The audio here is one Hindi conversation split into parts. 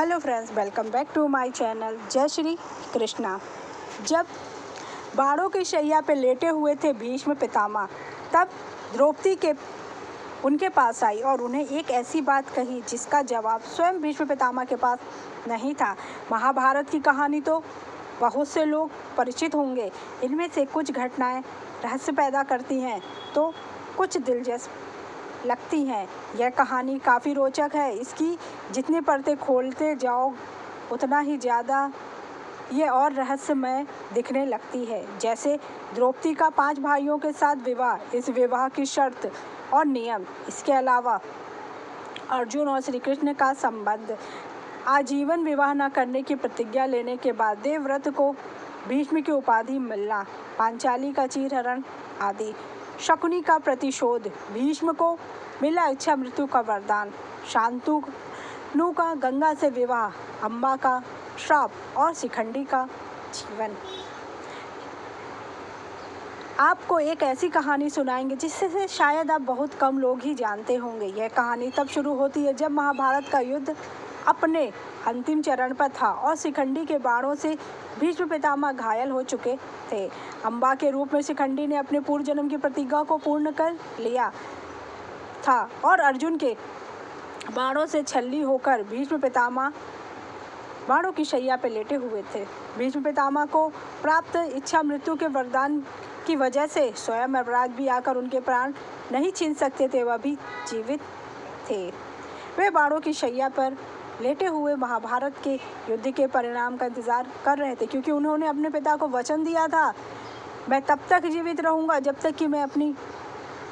Hello friends, welcome back to my channel. जय श्री कृष्णा। जब बाणों की शैया पे लेटे हुए थे भीष्म पितामह, तब द्रौपदी के उनके पास आई और उन्हें एक ऐसी बात कही जिसका जवाब स्वयं भीष्म पितामह के पास नहीं था। महाभारत की कहानी तो बहुत से लोग परिचित होंगे। इनमें से कुछ घटनाएं रहस्य पैदा करती हैं तो कुछ दिलचस्प लगती हैं। यह कहानी काफ़ी रोचक है। इसकी जितनी परतें खोलते जाओ उतना ही ज़्यादा ये और रहस्यमय दिखने लगती है। जैसे द्रौपदी का 5 भाइयों के साथ विवाह, इस विवाह की शर्त और नियम। इसके अलावा अर्जुन और श्री कृष्ण का संबंध, आजीवन विवाह न करने की प्रतिज्ञा लेने के बाद देवव्रत को भीष्म की उपाधि मिलना, पांचाली का चीरहरण आदि। शकुनी का प्रतिशोध, भीष्म को मिला इच्छा मृत्यु का वरदान, शांतनु का गंगा से विवाह, अम्बा का श्राप और शिखंडी का जीवन। आपको एक ऐसी कहानी सुनाएंगे जिससे शायद आप बहुत कम लोग ही जानते होंगे। यह कहानी तब शुरू होती है जब महाभारत का युद्ध अपने अंतिम चरण पर था और शिखंडी के बाणों से भीष्म पितामह घायल हो चुके थे। अम्बा के रूप में शिखंडी ने अपने पूर्व जन्म की प्रतिज्ञा को पूर्ण कर लिया था और अर्जुन के बाणों से छल्ली होकर भीष्म पितामह बाणों की शैया पर लेटे हुए थे। भीष्म पितामह को प्राप्त इच्छा मृत्यु के वरदान की वजह से स्वयं यमराज भी आकर उनके प्राण नहीं छीन सकते थे। वह भी जीवित थे। वे बाणों की शैया पर लेटे हुए महाभारत के युद्ध के परिणाम का इंतजार कर रहे थे, क्योंकि उन्होंने अपने पिता को वचन दिया था, मैं तब तक जीवित रहूंगा जब तक कि मैं अपनी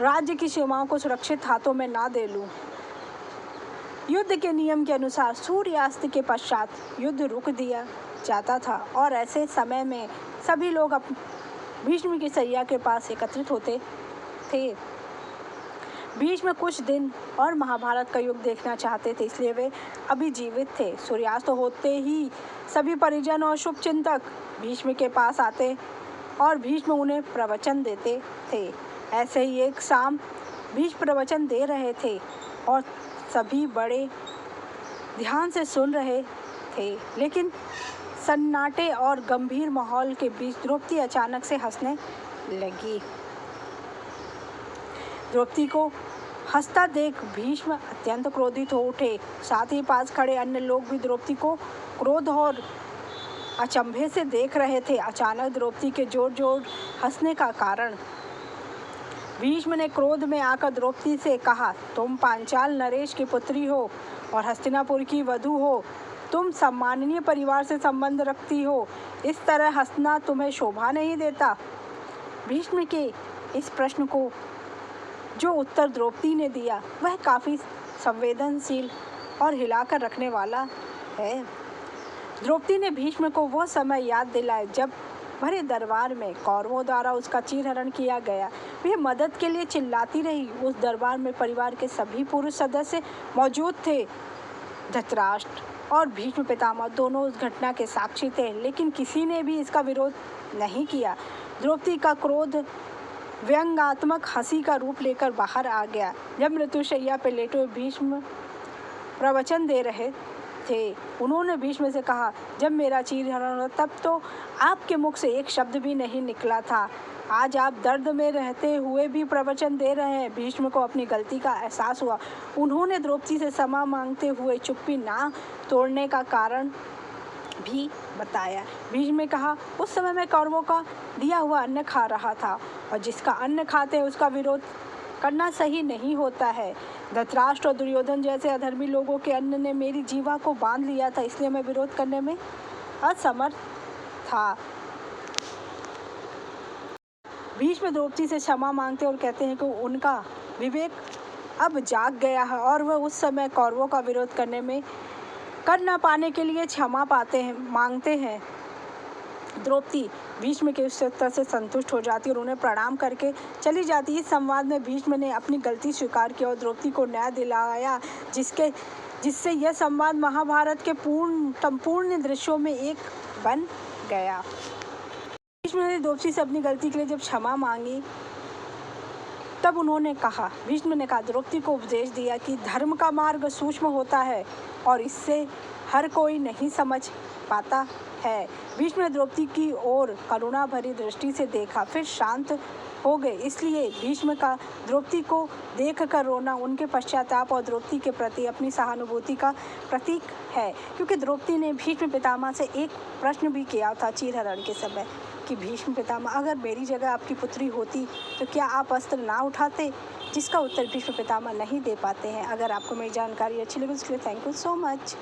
राज्य की सीमाओं को सुरक्षित हाथों में ना दे लूं। युद्ध के नियम के अनुसार सूर्यास्त के पश्चात युद्ध रुक दिया जाता था और ऐसे समय में सभी लोग भीष्म की शैया के पास एकत्रित होते थे। भीष्म कुछ दिन और महाभारत का युग देखना चाहते थे, इसलिए वे अभी जीवित थे। सूर्यास्त होते ही सभी परिजन और शुभचिंतक भीष्म के पास आते और भीष्म उन्हें प्रवचन देते थे। ऐसे ही एक शाम भीष्म प्रवचन दे रहे थे और सभी बड़े ध्यान से सुन रहे थे, लेकिन सन्नाटे और गंभीर माहौल के बीच द्रौपदी अचानक से हंसने लगी। द्रौपदी को हंसता देख भीष्म अत्यंत क्रोधित हो उठे। साथ ही पास खड़े अन्य लोग भी द्रौपदी को क्रोध और अचंभे से देख रहे थे। अचानक द्रौपदी के जोर जोर हंसने का कारण। भीष्म ने क्रोध में आकर द्रौपदी से कहा, तुम पांचाल नरेश की पुत्री हो और हस्तिनापुर की वधू हो। तुम सम्माननीय परिवार से संबंध रखती हो। इस तरह हंसना तुम्हें शोभा नहीं देता। भीष्म के इस प्रश्न को जो उत्तर द्रौपदी ने दिया वह काफ़ी संवेदनशील और हिलाकर रखने वाला है। द्रौपदी ने भीष्म को वह समय याद दिलाया जब भरे दरबार में कौरवों द्वारा उसका चीरहरण किया गया। वह मदद के लिए चिल्लाती रही। उस दरबार में परिवार के सभी पुरुष सदस्य मौजूद थे। धृतराष्ट्र और भीष्म पितामह दोनों उस घटना के साक्षी थे, लेकिन किसी ने भी इसका विरोध नहीं किया। द्रौपदी का क्रोध व्यंग्यात्मक हंसी का रूप लेकर बाहर आ गया। जब मृत्युशैया पर लेटे भीष्म प्रवचन दे रहे थे, उन्होंने भीष्म से कहा, जब मेरा चीरहरण हुआ तब तो आपके मुख से एक शब्द भी नहीं निकला था। आज आप दर्द में रहते हुए भी प्रवचन दे रहे हैं। भीष्म को अपनी गलती का एहसास हुआ। उन्होंने द्रौपदी से क्षमा मांगते हुए चुप्पी ना तोड़ने का कारण भी बताया। भीष्म ने कहा, उस समय मैं कौरवों का दिया हुआ अन्न खा रहा था और जिसका अन्न खाते हैं उसका विरोध करना सही नहीं होता है। धृतराष्ट्र और दुर्योधन जैसे अधर्मी लोगों के अन्न ने मेरी जीवा को बांध लिया था, इसलिए मैं विरोध करने में असमर्थ था। भीष्म द्रौपदी से क्षमा मांगते और कहते हैं कि उनका विवेक अब जाग गया है और वह उस समय कौरवों का विरोध कर न पाने के लिए क्षमा मांगते हैं। द्रौपदी भीष्म के उस उत्तर से संतुष्ट हो जाती और उन्हें प्रणाम करके चली जाती। इस संवाद में भीष्म ने अपनी गलती स्वीकार की और द्रौपदी को न्याय दिलाया, जिससे यह संवाद महाभारत के संपूर्ण दृश्यों में एक बन गया। भीष्म ने द्रौपदी से अपनी गलती के लिए जब क्षमा मांगी तब भीष्म ने कहा, द्रौपदी को उपदेश दिया कि धर्म का मार्ग सूक्ष्म होता है और इससे हर कोई नहीं समझ पाता है। भीष्म ने द्रौपदी की ओर करुणा भरी दृष्टि से देखा, फिर शांत हो गए। इसलिए भीष्म का द्रौपदी को देखकर रोना उनके पश्चाताप और द्रौपदी के प्रति अपनी सहानुभूति का प्रतीक है, क्योंकि द्रौपदी ने भीष्म पितामह से एक प्रश्न भी किया था चीरहरण के समय कि भीष्म पितामह, अगर मेरी जगह आपकी पुत्री होती तो क्या आप अस्त्र ना उठाते, जिसका उत्तर भीष्म पितामह नहीं दे पाते हैं। अगर आपको मेरी जानकारी अच्छी लगी तो इसके लिए थैंक यू सो मच।